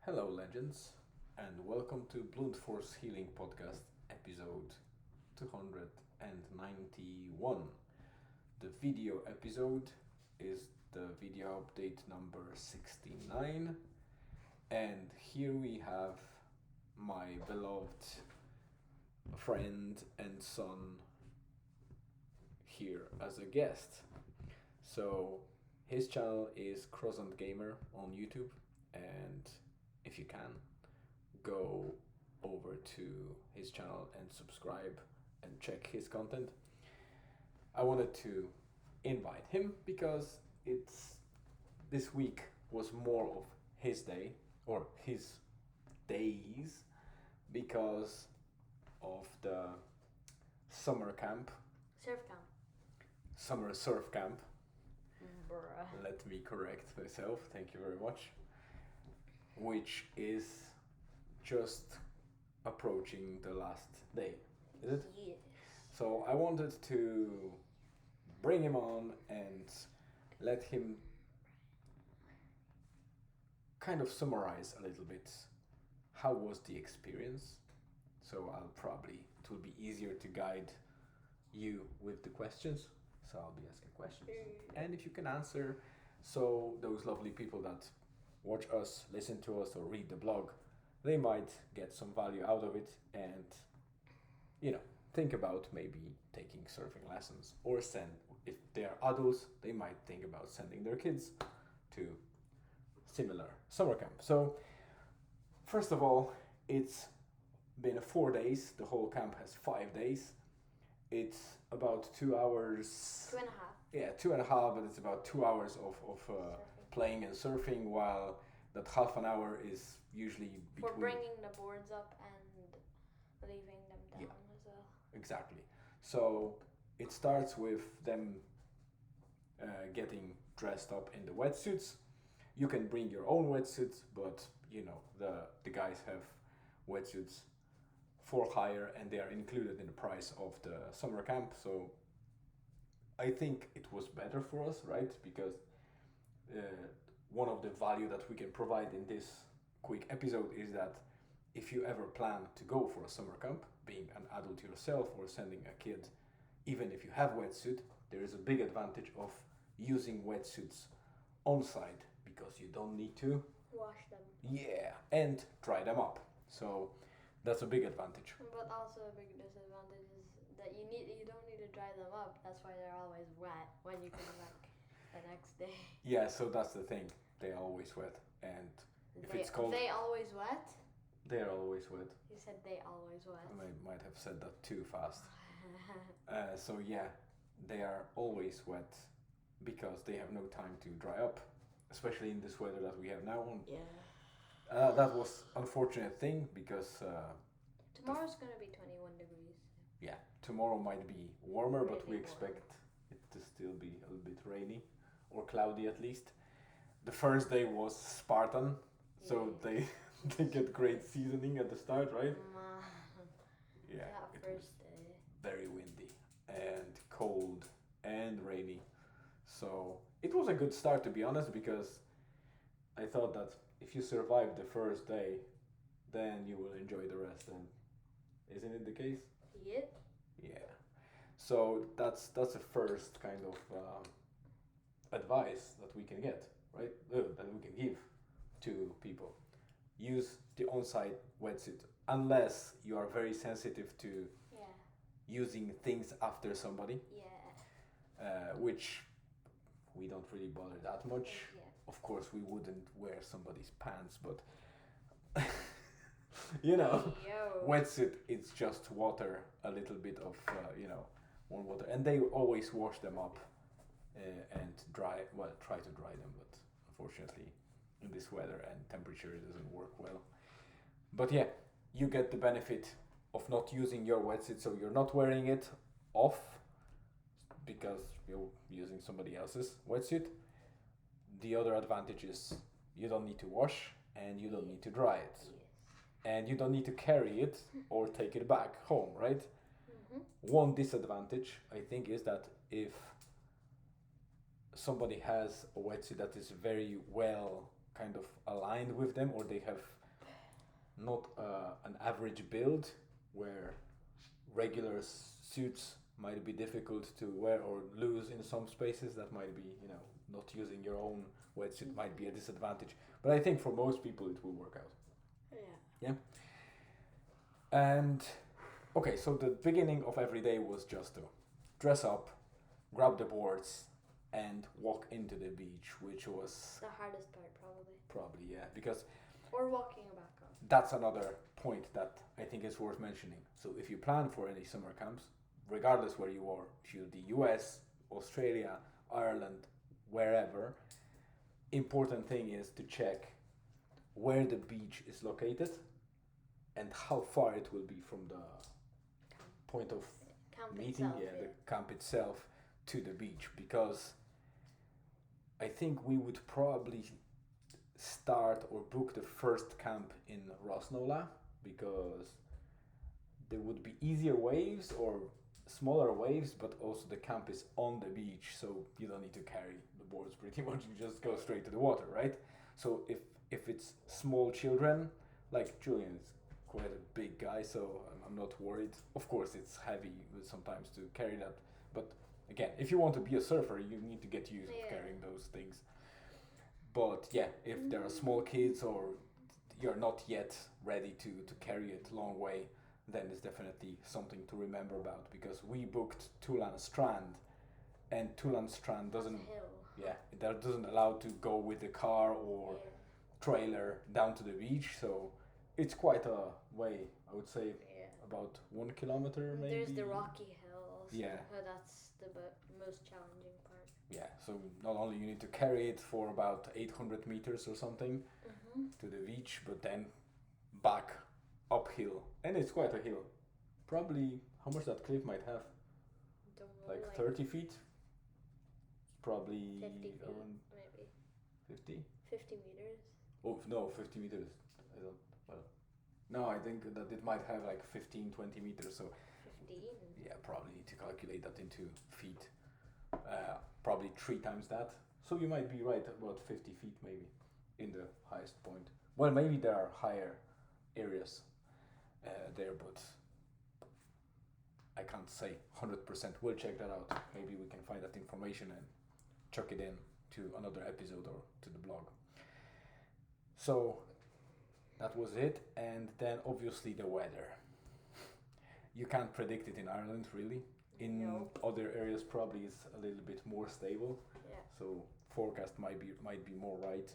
Hello, legends, and welcome to Blunt Force Healing Podcast, episode 291. The video episode is the video update number 69, and here we have my beloved friend and son here as a guest. So, his channel is Croissant Gamer on YouTube, and if you can, go over to his channel and subscribe and check his content. I wanted to invite him because this week was more of his day or his days because of the summer camp, Surf camp. summer surf camp. Bruh. Let me correct myself, thank you very much. Which is just approaching the last day, is it? Yes. So I wanted to bring him on and let him kind of summarize a little bit how was the experience. So it will be easier to guide you with the questions. So I'll be asking questions. And if you can answer, so those lovely people that watch us, listen to us, or read the blog, they might get some value out of it and, think about maybe taking surfing lessons or if they are adults, they might think about sending their kids to similar summer camp. So, first of all, it's been 4 days. The whole camp has 5 days. It's about 2 hours. 2.5. Yeah, 2.5, but it's about 2 hours of playing and surfing, while that half an hour is usually between. For bringing the boards up and leaving them down as well. Exactly. So it starts with them getting dressed up in the wetsuits. You can bring your own wetsuits, but the guys have wetsuits for hire and they are included in the price of the summer camp. So I think it was better for us, right? Because one of the value that we can provide in this quick episode is that if you ever plan to go for a summer camp, being an adult yourself or sending a kid, even if you have wetsuit, there is a big advantage of using wetsuits on site because you don't need to wash them. Yeah, and dry them up. So that's a big advantage. But also a big disadvantage is that you don't need to dry them up. That's why they're always wet when you come back the next day. Yeah, so that's the thing. They're always wet, and if it's cold, They always wet? they're always wet. You said they always wet. I might have said that too fast. So yeah, they are always wet because they have no time to dry up, especially in this weather that we have now. Yeah. That was unfortunate thing because Tomorrow's gonna be 21 degrees. yeah, tomorrow might be warmer, but we Really expect it to still be a little bit rainy or cloudy at least. The first day was Spartan, so they get great seasoning at the start, right? Yeah, That it was first day. very windy and cold and rainy. So it was a good start, to be honest, because I thought that if you survive the first day, then you will enjoy the rest. And isn't it the case? Yep. Yeah. So that's the first kind of advice that we can get, right? That we can give to people. Use the on-site wetsuit unless you are very sensitive to using things after somebody, which we don't really bother that much. Yeah. Of course, we wouldn't wear somebody's pants, but Yo. wetsuit, it's just water, a little bit of warm water, and they always wash them up and try to dry them, but unfortunately in this weather and temperature it doesn't work well. But yeah, you get the benefit of not using your wetsuit, so you're not wearing it off because you're using somebody else's wetsuit. The other advantage is you don't need to wash and you don't need to dry it. Yes. And you don't need to carry it or take it back home, right? Mm-hmm. One disadvantage, I think, is that if somebody has a wetsuit that is very well kind of aligned with them, or they have not an average build where regular suits might be difficult to wear or lose in some spaces. That might be, not using your own wetsuit might be a disadvantage. But I think for most people it will work out. Yeah. And okay, so the beginning of every day was just to dress up, grab the boards, and walk into the beach, which was the hardest part, probably. Probably, yeah, because or walking back up. That's another point that I think is worth mentioning. So if you plan for any summer camps, regardless where you are, if you're the US, Australia, Ireland, wherever, important thing is to check where the beach is located and how far it will be from the point of meeting, the camp itself, to the beach, because I think we would probably start or book the first camp in Rosnola, because there would be easier waves or smaller waves, but also the camp is on the beach, so you don't need to carry the boards pretty much, you just go straight to the water, right? So if it's small children, like Julian is quite a big guy, so I'm not worried. Of course it's heavy sometimes to carry that, but again, if you want to be a surfer, you need to get used to carrying those things. But yeah, if there are small kids or you're not yet ready to carry it a long way, then it's definitely something to remember about, because we booked Tulan Strand, and Tulan Strand doesn't that doesn't allow to go with the car or trailer down to the beach, so it's quite a way, I would say, about 1 kilometer maybe. There's the rocky hills. Yeah. That's the most challenging part. Yeah, so not only you need to carry it for about 800 meters or something to the beach, but then back uphill, and it's quite a hill. Probably, how much that cliff might have? Don't know, like 30 feet? Probably 50 feet, around maybe. 50? 50 meters. Oh, no, 50 meters. I don't, well, no, I think that it might have like 15, 20 meters, so 15? yeah, probably need to calculate that into feet. Probably 3 times that. So you might be right, about 50 feet maybe in the highest point. Well, maybe there are higher areas there, but I can't say 100%. We'll check that out. Maybe we can find that information and chuck it in to another episode or to the blog. So that was it, and then obviously the weather. You can't predict it in Ireland, really. In other areas probably it's a little bit more stable. Yeah. So forecast might be more right.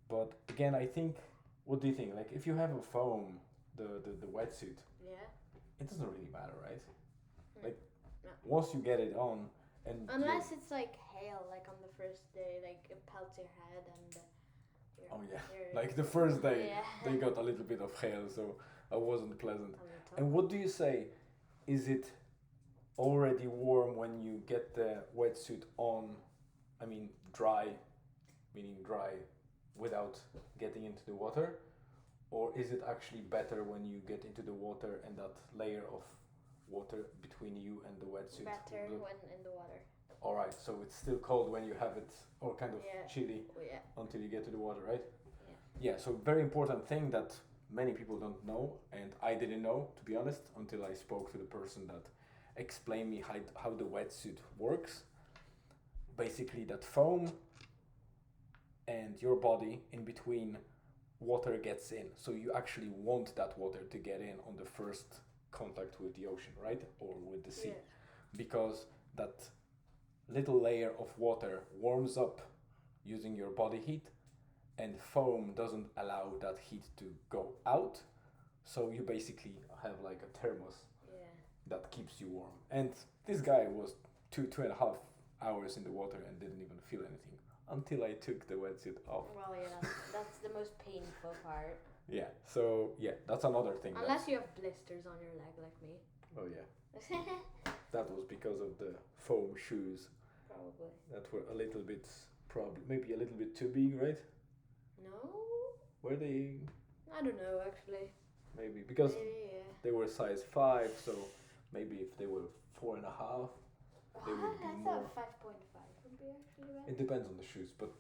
But again, I think, what do you think? Like, if you have a foam, the wetsuit, it doesn't really matter, right? Like, once you get it on, and unless it's like hail, like on the first day, like it pelts your head and. Like the first day, they got a little bit of hail, so it wasn't pleasant. And what do you say? Is it already warm when you get the wetsuit on? I mean, dry, meaning dry without getting into the water? Or is it actually better when you get into the water and that layer of water between you and the wetsuit? Better when in the water. Alright, so it's still cold when you have it, or kind of chilly until you get to the water, right? Yeah, so very important thing that many people don't know, and I didn't know, to be honest, until I spoke to the person that explained me how the wetsuit works. Basically, that foam and your body in between, water gets in, so you actually want that water to get in on the first contact with the ocean, right? Or with the sea, because that little layer of water warms up using your body heat, and foam doesn't allow that heat to go out, so you basically have like a thermos that keeps you warm. And this guy was 2.5 hours in the water and didn't even feel anything until I took the wetsuit off. Well, that's the most painful part. Yeah, so that's another thing. Unless you have blisters on your leg like me. Oh yeah. That was because of the foam shoes. Probably. That were a little bit, maybe a little bit too big, right? No. Were they? I don't know actually. Maybe because they were size 5, so maybe if they were 4.5, they would be more. I thought 5.5 would be actually better. It depends on the shoes, but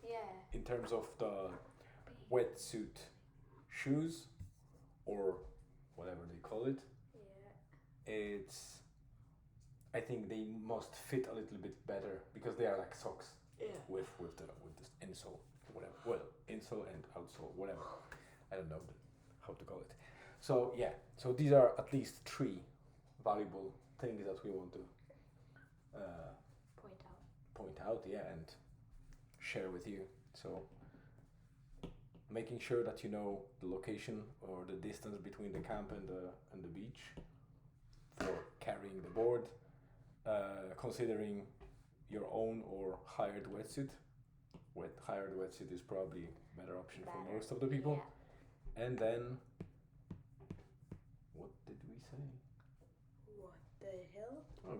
in terms of the wetsuit shoes, or whatever they call it. Yeah. I think they must fit a little bit better because they are like socks Yeah. with this insole, whatever. Well, insole and outsole, whatever. I don't know how to call it. So yeah, so these are at least 3 valuable things that we want to point out, yeah, and share with you. So making sure that you know the location or the distance between the camp and the beach for carrying the board, considering your own or hired wetsuit. Hired wetsuit is probably a better option for most of the people. Yeah. And then, what did we say? What the hell? Oh,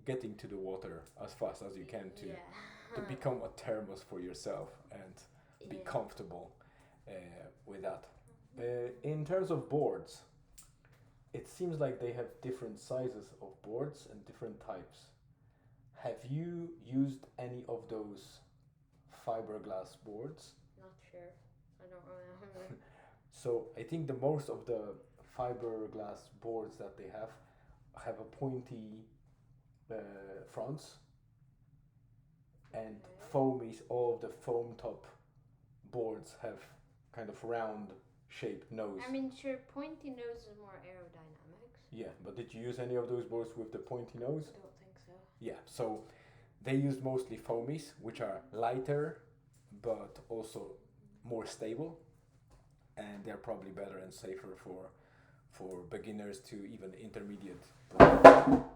getting to the water as fast as you can to Yeah. become a thermos for yourself and be comfortable with that. In terms of boards, it seems like they have different sizes of boards and different types. Have you used any of those fiberglass boards? Not sure. I don't remember. So I think the most of the fiberglass boards that they have a pointy fronts and foamies. All of the foam top boards have kind of round shaped nose. I mean, sure, pointy nose is more aerodynamics. Yeah, but did you use any of those boards with the pointy nose? I don't think so. Yeah, so they used mostly foamies, which are lighter but also more stable, and they're probably better and safer for beginners to even intermediate. What the hell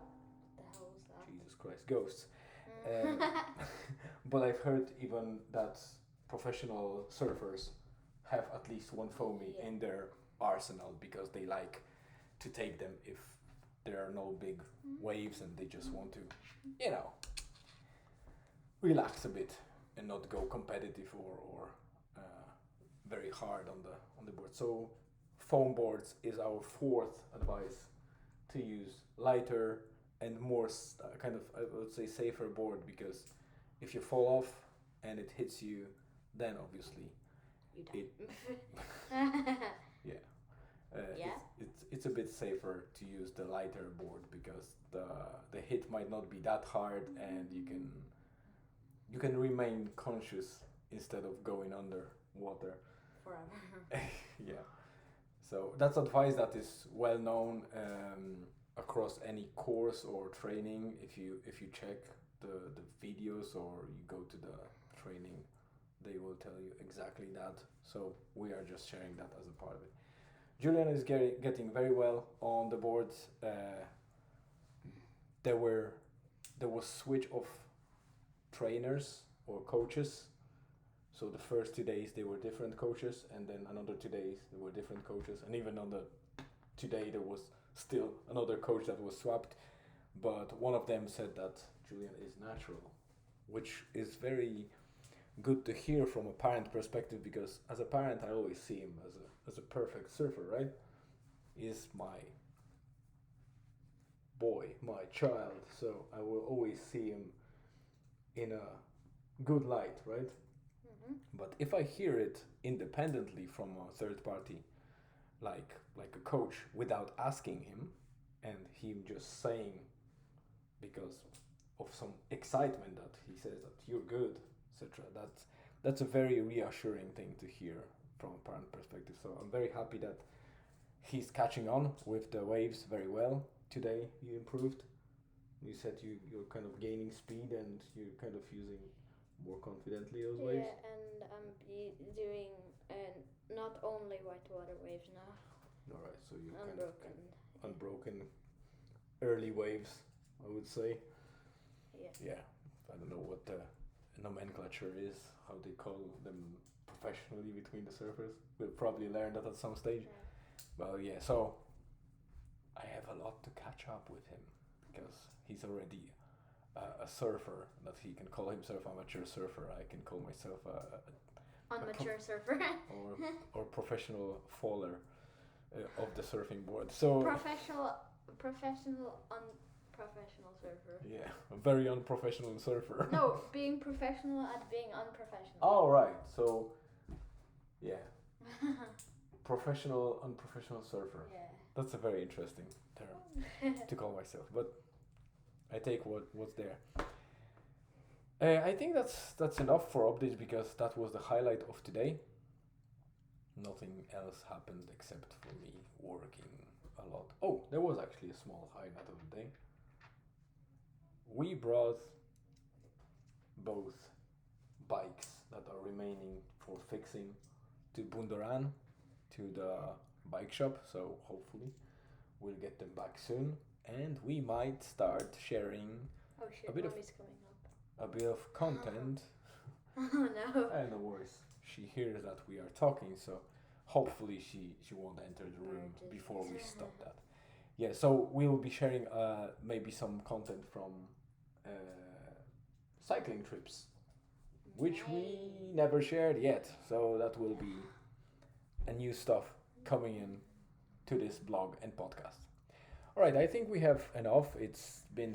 was that? Jesus Christ, ghosts. But I've heard even that professional surfers have at least one foamy in their arsenal because they like to take them if there are no big waves and they just want to, relax a bit and not go competitive or very hard on the board. So foam boards is our 4th advice, to use lighter and more kind of, I would say, safer board, because if you fall off and it hits you, then obviously you die. it's a bit safer to use the lighter board because the hit might not be that hard and you can remain conscious instead of going under water Forever. yeah, so that's advice that is well known across any course or training. If you check the videos or you go to the training, they will tell you exactly that. So we are just sharing that as a part of it. Julian is getting very well on the boards. There was switch of trainers or coaches. So the first 2 days they were different coaches, and then another 2 days there were different coaches, and even on the today there was still another coach that was swapped. But one of them said that Julian is natural, which is very good to hear from a parent perspective, because as a parent I always see him as a perfect surfer, right? He's my boy, my child, so I will always see him in a good light, right? But if I hear it independently from a third party, like a coach, without asking him, and him just saying because of some excitement that he says that you're good, etc., that's a very reassuring thing to hear from a parent perspective. So I'm very happy that he's catching on with the waves very well. Today you improved. You said you're kind of gaining speed and you're kind of using more confidently those waves. Yeah, and I'm doing not only whitewater waves now. All right, so you Unbroken. Unbroken early waves, I would say. Yeah. I don't know what the nomenclature is, how they call them professionally between the surfers. We'll probably learn that at some stage. Yeah. Well, yeah, so I have a lot to catch up with him because he's already a surfer, that he can call himself amateur surfer. I can call myself Amateur surfer. or professional faller of the surfing board. So professional unprofessional surfer. Yeah, a very unprofessional surfer. No, being professional at being unprofessional. Oh, right. So, yeah, Professional, unprofessional surfer. Yeah. That's a very interesting term to call myself, but I take what's there. I think that's enough for updates because that was the highlight of today. Nothing else happened except for me working a lot. Oh, there was actually a small highlight of the day. We brought both bikes that are remaining for fixing to Bundoran, to the bike shop, so hopefully we'll get them back soon and we might start sharing Oh shit, a bit of mommy's coming up. a bit of content. Oh no. No worries. She hears that we are talking, so hopefully she won't enter the room before we stop that. Yeah, so we'll be sharing maybe some content from cycling trips, which we never shared yet. So that will be a new stuff coming in to this blog and podcast. All right, I think we have enough. It's been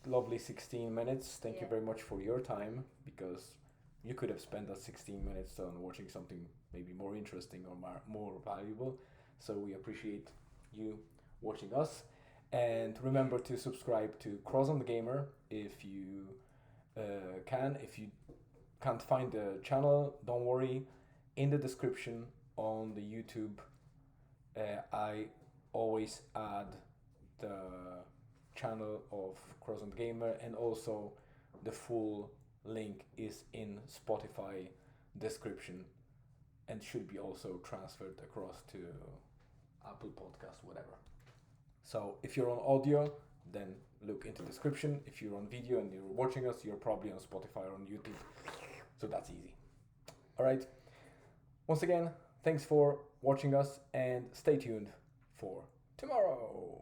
lovely 16 minutes. Thank you very much for your time, because you could have spent that 16 minutes on watching something maybe more interesting or more valuable. So we appreciate you watching us. And remember to subscribe to Cross on the Gamer if you can. If you can't find the channel, don't worry. In the description on the YouTube, I always add the channel of Cross on the Gamer, and also the full link is in Spotify description and should be also transferred across to Apple Podcast, whatever. So if you're on audio, then look into the description. If you're on video and you're watching us, you're probably on Spotify or on YouTube. So that's easy. All right. Once again, thanks for watching us and stay tuned for tomorrow.